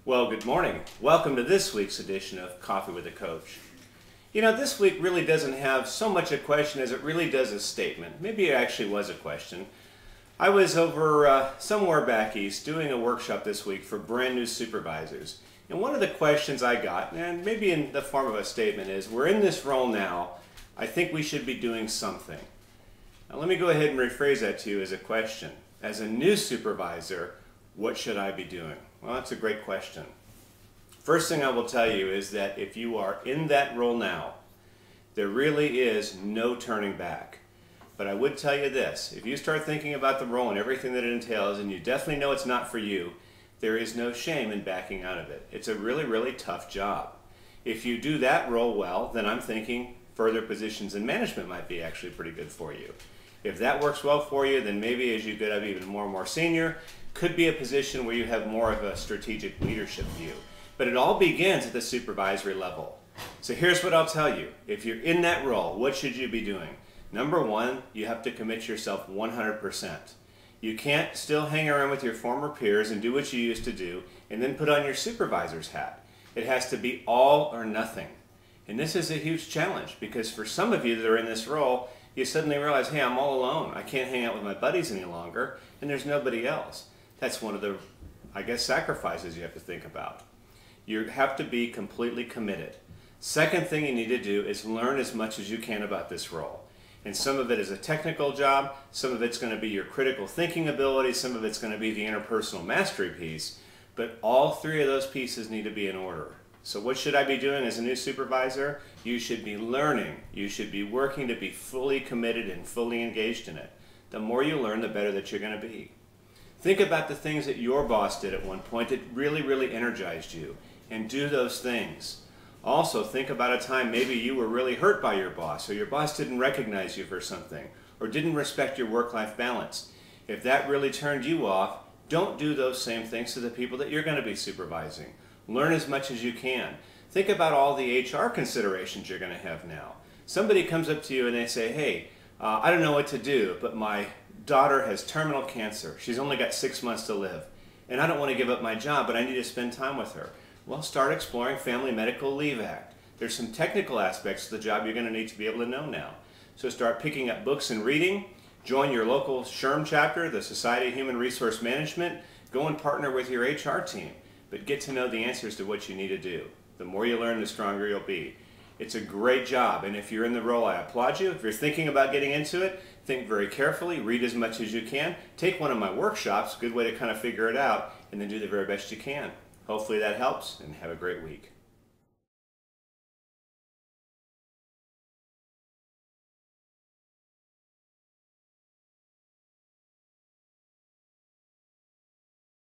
Well, good morning. Welcome to this week's edition of Coffee with a Coach. You know, this week really doesn't have so much a question as it really does a statement. Maybe it actually was a question. I was over somewhere back east doing a workshop this week for brand new supervisors. And one of the questions I got, and maybe in the form of a statement, is we're in this role now. I think we should be doing something. Now let me go ahead and rephrase that to you as a question. As a new supervisor, what should I be doing? Well, that's a great question. First thing I will tell you is that if you are in that role now, there really is no turning back. But I would tell you this, if you start thinking about the role and everything that it entails, and you definitely know it's not for you, there is no shame in backing out of it. It's a really, really tough job. If you do that role well, then I'm thinking further positions in management might be actually pretty good for you. If that works well for you, then maybe as you get up even more and more senior, could be a position where you have more of a strategic leadership view. But it all begins at the supervisory level. So here's what I'll tell you. If you're in that role, what should you be doing? Number one, you have to commit yourself 100%. You can't still hang around with your former peers and do what you used to do and then put on your supervisor's hat. It has to be all or nothing. And this is a huge challenge because for some of you that are in this role, you suddenly realize, hey, I'm all alone. I can't hang out with my buddies any longer and there's nobody else. That's one of the, sacrifices you have to think about. You have to be completely committed. Second thing you need to do is learn as much as you can about this role. And some of it is a technical job, some of it's going to be your critical thinking ability, some of it's going to be the interpersonal mastery piece, but all three of those pieces need to be in order. So what should I be doing as a new supervisor? You should be learning. You should be working to be fully committed and fully engaged in it. The more you learn, the better that you're going to be. Think about the things that your boss did at one point that really, really energized you, and do those things. Also, think about a time maybe you were really hurt by your boss, or your boss didn't recognize you for something, or didn't respect your work-life balance. If that really turned you off, don't do those same things to the people that you're going to be supervising. Learn as much as you can. Think about all the HR considerations you're going to have now. Somebody comes up to you and they say, hey, I don't know what to do, but my daughter has terminal cancer. She's only got 6 months to live. And I don't want to give up my job, but I need to spend time with her. Well, start exploring Family Medical Leave Act. There's some technical aspects to the job you're going to need to be able to know now. So start picking up books and reading. Join your local SHRM chapter, the Society of Human Resource Management. Go and partner with your HR team. But get to know the answers to what you need to do. The more you learn, the stronger you'll be. It's a great job, and if you're in the role, I applaud you. If you're thinking about getting into it, think very carefully, read as much as you can, take one of my workshops, good way to kind of figure it out, and then do the very best you can. Hopefully that helps, and have a great week.